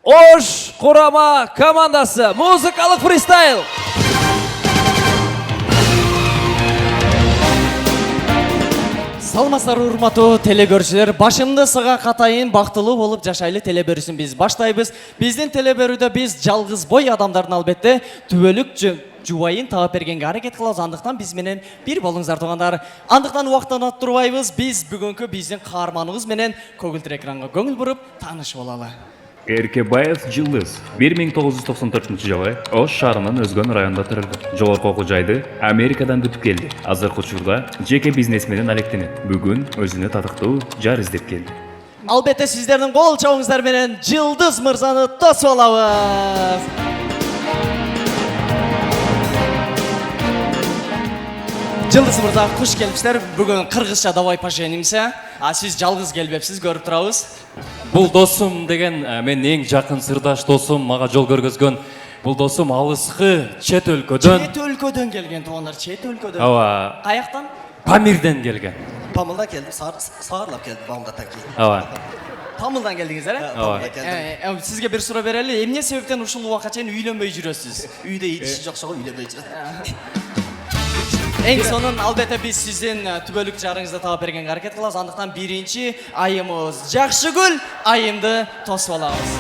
Ош құрама командасы музыкалық фристайл. Салмастар урматтуу телегөрүүчүлөр, башымды сыга катайын бактылуу болуп жашайлы телебөрүүсүн биз баштайбыз. Биздин телебөрүүдө биз жалгыз бой адамдардын албетте түбөлүк жубайын таап бергенге аракет кылабыз. Андыктан биз менен бир болуңуздар туугандар. Андыктан убактан турбайбыз. Биз бүгүнкү биздин каарманыбыз менен көгүлтүр экранга көңүл буруп таанышып алалы. Эркебаев Жылдыз 1994 жылы Ош шаарынын Өзгөн районунда төрөлгөн. Жогорку окуу жайды Америкадан бүтүп келди. Азыркы учурда жеке бизнес менен алектенет. Бүгүн өзүнө татыктуу жар издеп келди. Албетте сиздердин кол чабыңыздар менен Жылдыз мырзаны тосуп алабыз. Жылдыз мырза, куш келипсиздер. Бүгүн кыргызча давай поженимся. Сиз жалгыз келбепсиз, көрүп турабыз. Бул досум деген мен эң жакын сырдаш досум, мага жол көргөзгөн. Бул досум алыскы чет өлкөдөн. Чет өлкөдөн келген туугандар, чет өлкөдөн. Ооба. Каяктан? Памирден келген. Памылдан келдим, саарлап келдим Бамдаттан кийин. Ооба. Тамылдан келдиңиздер, Ооба. Сизге бир суроо берели. Эмне себептен ушул убакка чейин үйлөнбөй жүрөсүз? Үйдө иши жок шого үйлөнбөй жүрөт. Эң сонун албетте биз сиздин түбөлүк жарыңызды таап бергенге аракет кылабыз. Андыктан биринчи айымыбыз Жакшыгүл айымды тосуп алабыз.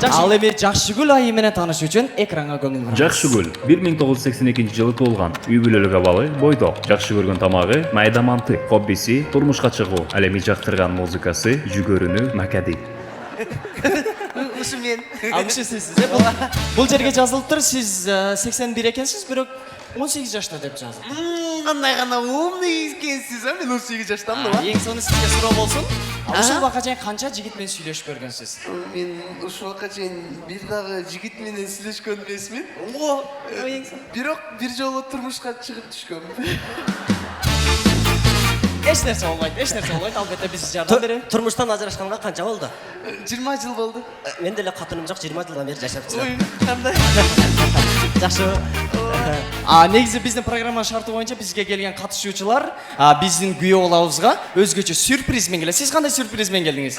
Ал эми Жакшыгүл айым менен таанышуу үчүн экранга көңүл бурабыз. Жакшыгүл 1982 жылы туулган. Үй бүлөлүк абалы бойдок. Жакшы көргөн тамагы майда манты, хоббиси турмушка чыгуу. Ал эми жактырган музыкасы жүгөрүнү макади. Ушу мен. Ушу сиз. Бул жерге жазылыптыр. Сиз 81 экенсиз, бирок 18 жашта деп жазылды. Кандай гана умный экенсиз, мен 18 жаштамын да. Эң сонун сизге суроо болсун. Ушул убакка чейин канча жигит менен сүйлөшүп көргөнсүз? Мен ушул убакка чейин бир дагы жигит менен сүйлөшкөн эмесмин. Эң сонун. Бирок бир жолу турмушка чыгып түшкөм. Эч нерсе болбойт, албетте биз жардам беребиз. Турмуштан ажырашканга канча болду? 20 жыл болду. Мен деле катыным жок, 20 жылдан бери жашап Ой, жүрөм. кандай? Жакшы. Негизи биздин программа шарты боюнча бизге келген катышуучулар биздин күйөө балабызга өзгөчө сюрприз менен келет. Сиз кандай сюрприз менен келдиңиз?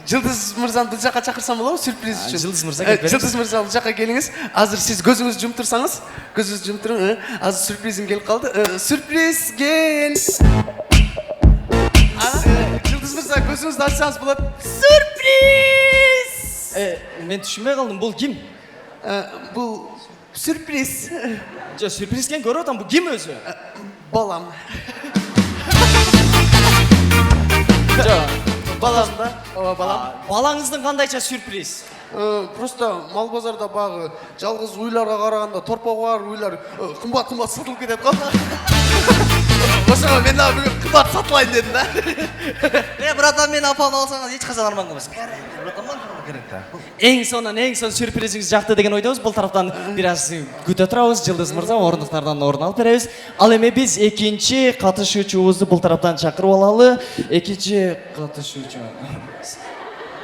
Жылдыз мырзаны бул жака чакырсам болобу сюрприз үчүн? Жылдыз мырза келип бериңиз. Жылдыз мырза бул жака келиңиз. Азыр сиз көзүңүздү жумуп турсаңыз, көзүңүздү жумуп туруң. Азыр сюрпризим келип калды. Сюрприз кел. Жылдыз мырза көзүңүздү ачсаңыз болот. Сюрприз! Мен түшүнбөй калдым. Бул ким? Бул сюрприз. Жо, сюрприз экен көрүп атам. Бул ким өзү? Балам. Жо, Балам да. Ооба, балам. балаңыздын кандайча сюрприз? Просто мал базарда багы жалгыз уйларга караганда торпого бар уйлар кымбат сатылып кетет го. Ошого мен дагы бүгүн кымбат сатылайын дедим да. Братан, мен апамды алсаңыз эч качан арман кылбайсың. Братан, керек да. Эң сонун сюрпризиңиз жакты деген ойдобуз. Бул тараптан бир аз күтө турабыз. Жылдыз мырза ордуктардан орун алып беребиз. Ал эми биз экинчи катышуучубузду бул тараптан чакырып алалы. Экинчи катышуучу.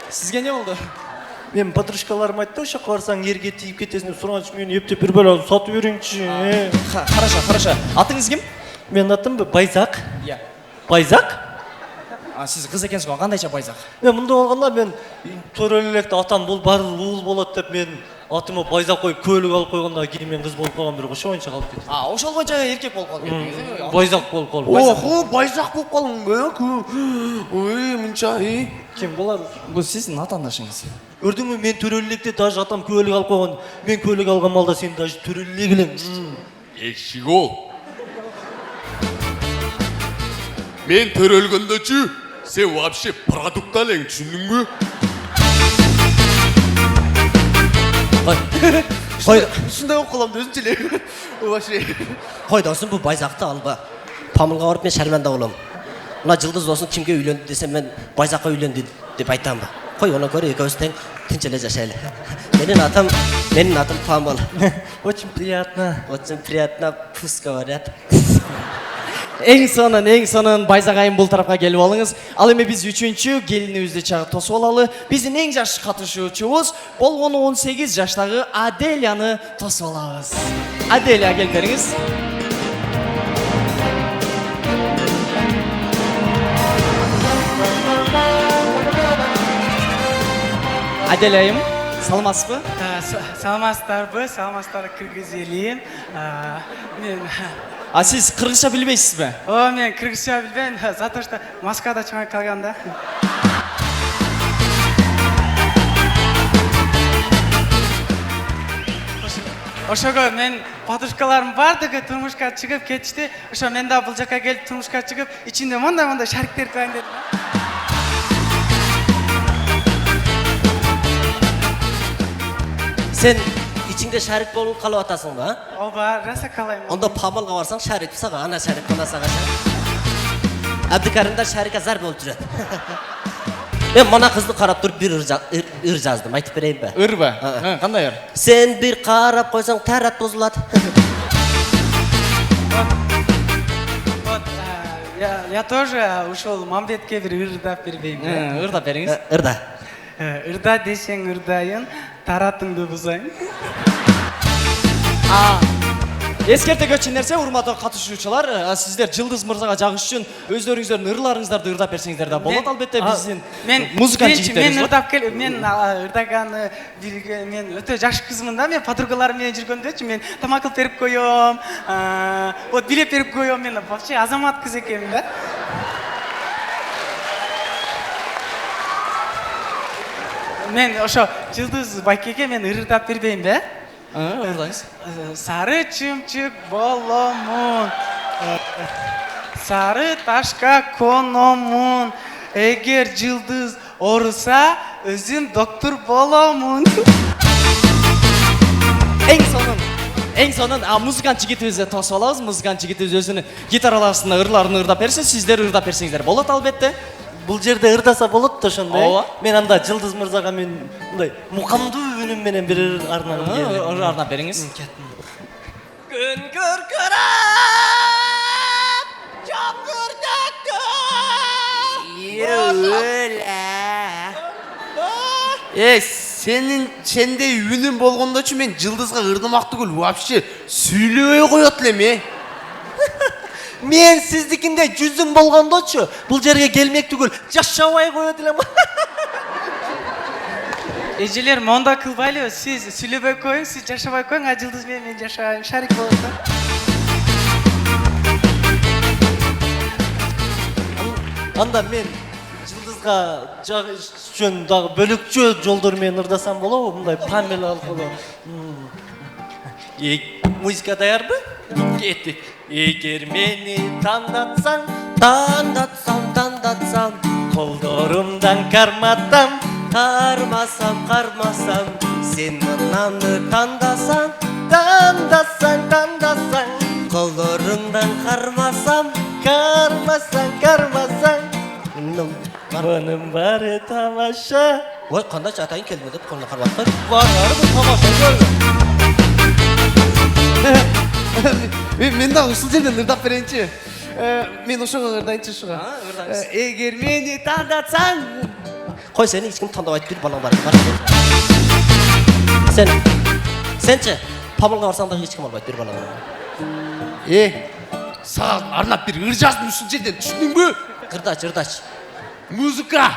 Сизге эмне болду? Мен подружкаларым айтты, ошо барсаң эрге тийип кетесиң деп сураныч, мени эптеп бир бала сатып бериңчи. Хорошо. Атыңыз ким? Менин атым Байзак. Иә. Байзак? Сиз кыз экенсиз го, кандайча Байзак? Мен мындай болгондо мен төрөлүп электе атам бул баары уул болот деп мен атыма Байзак коюп көлүк алып койгондо кийин мен кыз болуп калгам, бирок ошо боюнча калып кеттим. Ошол боюнча эркек болуп калып кеттиңиз. Байзак болуп калдым. Охо, Байзак болуп калдың. Ой, мынча. Ким булар? Бул сиздин атаандашыңыз. Көрдүңбү, мен төрөлүп электе даже атам көлүк алып койгон. Мен көлүк алган малда сен даже төрөлүп элек элең. Экшик ол. Мен төрөлгөндөчү, сен вообще продукт алең, түшүндүңбү? Ушундай болуп калам өзүнчө эле. Вообще. Кой досум, бул Байзакты алба. Памылга барып мен шарманда болом. Мына Жылдыз досуң кимге үйлөндү десем, мен Байзакка үйлөндү деп айтамбы. Кой, аны көрө, экөөбүз тең тынч эле жашайлы. Менин атым Памыл. Очень приятно. Очень приятно, пусть говорят. Эң сонун Байзак айым бул тарапка келип алыңыз. Ал эми биз үчүнчү келинибизди чагып тосуп алалы. Биздин эң жаш катышуучубуз болгону 18 жаштагы Аделяны тосуп алабыз. Аделя, келип бериңиз. айделайым саламатсызбы? Саламатсыздарбы, саламатсыздар кыргыз элим. Мен А сиз кыргызча билбейсизби? мен кыргызча билбейм, за то что Москвада чыгып калганда. Ошого мен подружкаларым бардыгы турмушка чыгып кетишти. Ошо мен да бул жака келип турмушка чыгып, ичинде мондай шариктер кылайын дедим. Сен içinde şarik bolup kalıp atasың ба? Ооба, раса калайм. Onda Памалға барсаң, шарик саға, ана шарик, мына саға шарик. Әбдікәрімдер шарикке зар болып жүреді. Мен мына қызды қарап тұрып бір ыр жаздым, айтып берейін бе? Ыр ба? Қандай ыр? Сен бір қарап қойсаң, тәрат бұзылады. Вот, я тоже ушел Мамбетке бір ырдап бербейм. Ырдап бериңиз. Ырда. Ырда десең ырдайын, таратыңды бұзайын. Эскерте көтчү нерсе, урматтуу катышуучулар, сиздер Жылдыз мырзага жагыш үчүн өздөрүңүздөрдүн ырларыңыздарды ырдап берсеңиздер да болот. Албетте биздин музыкант жигиттерибиз мен бар. ырдап кел, мен ырдаганы билген, мен өтө жаш кызмын да, мен подругаларым менен жүргөндөчү, мен тамак кылып берип коём, вот билет берип коём, мен вообще азамат кыз экенмин да. Мен ошо Жылдыз байкеге мен ырдап бербейм да. Ырдаңыз. Сары чымчык боломун, сары ташка кономун, эгер Жылдыз ооруса, өзүм доктор боломун. Эң сонун музыкант жигитибизди тосуп алабыз. Музыкант жигитибиз өзүнүн гитараларына ырларын ырдап берсе, сиздер ырдап берсеңиздер болот албетте. Бұл жерде ырдаса болот да ошондой. Ооба. Мен анда Жылдыз мырзага мен мындай мукамдуу үнүм менен бир арнагым келди. Арнап бериңиз. Gün kırkırıp çamurdaktı Эй, сендей үнүм болгондочу мен Жылдызга ырдамак түгүл, вообще сүйлөбөй коет элем. Мен сиздикинде жүзүм болгондочу бул жерге келмек түгүл, жашабай коет элем. Эжелер монда кылбайлы, сиз сүйлөбөй коюң, сиз жашабай коюң, а Жылдыз менен мен жашайм, шарик болот да. Анда мен Жылдызга жагыш үчүн дагы бөлөкчө жолдор менен ырдасам болобу? Мындай Памела аркылуу. Музыка даярбы? Кеттик. Эгер мени тандатсаң, Тандатсам, колдорумдан карматам, кармасам, Sen mınanı tandasan, Kollarından karmasam, Bunun bari tamaşa. Oy, qanday atayın kelmedi, koluna karmatlar. Var bu tamaşa böyle. Мен да ушул жерден ырдап берейинчи. Мен ошого ырдайынчы ушуга. Эгер мени тандатсаң, Koy seni hiç kim tanımayıp bir balan var. Sençe, Pamuk'a varsan da hiç kim almayıp bir balan var. сага арнап бир ыр жаздым ушул жерден, түшүндүңбү? Ырдач. Музыка.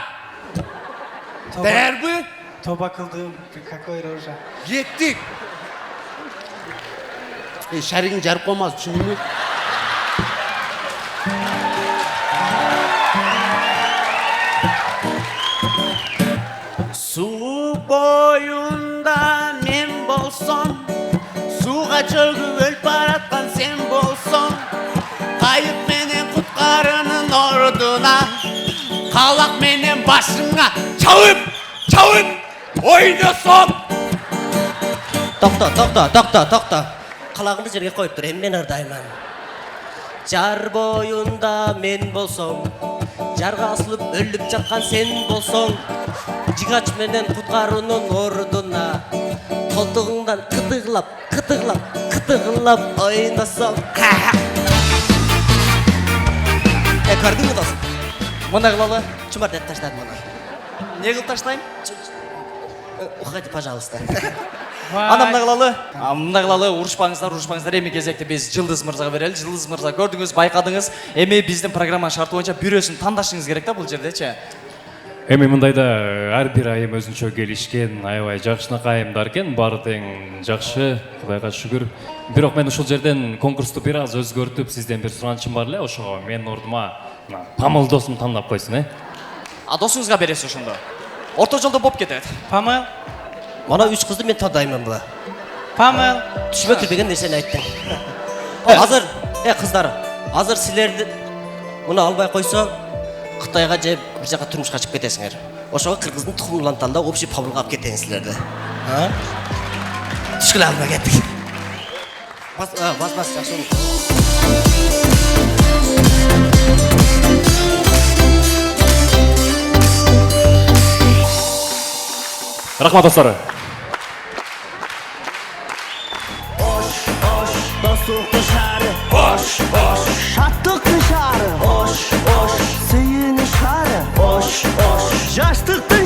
Даярбы? Тоба кылдым, какой рожа. Кеттик. Шаригиң жарып коймаз, түшүндүңбү? Su boyunda men bolsam, suga çöküp ölüp baratkan sen bolsam, kayıp menen kutkarının orduna, kalak menen başına çalıp oynasam. Tokta. Qalağını жерге koyup dur, hem men ırdayman. Jar boyunda men bolsam, jarga asılıp ölüp жатқан sen bolsam, Jigaç menen kutkarının orduna, koltuğundan kıtıglap oynasam. Gördün mü dostum? Мындай кылалы. Чумар деп таштадым оны. Не кылып таштайм? Уходи, пожалуйста. Ана мындай кылалы, урушпаңыздар. Эми кезекте биз Жылдыз мырзага берели. Жылдыз мырза, көрдүңүз, байкадыңыз. Эми биздин программа шарты боюнча бирөөсүн тандашыңыз керек да бул жердечи. Эми мындайда ар бир айым өзүнчө келишкен, аябай жакшынакайымдар экен, баары тең жакшы, Кудайга шүгүр. Бирок мен ушул жерден конкурсту бир аз өзгөртүп, сизден бир суранычым бар эле, ошого менин ордума Памыл досум тандап койсун, А досуңузга бересиз ошондо. Орто жолдо болуп кетет. Памыл, Мана 3 кызды мен тандаймын була. Памыл. Түшүмө кирбеген нерсени айттың. Азыр, кыздар, азыр силерди муну албай койсо, Кытайга же бир жака турмушка чыгып кетесиңер. Ошого кыргыздын тукумунан тандап, общий Павлга алып кетейин силерди. Түшкүлө албай кеттик. Бас, жакшы. Рахмат достор. Dostluk dışarı Boş boş Şatlık dışarı Boş boş Seyin dışarı Boş boş Yaştık dışarı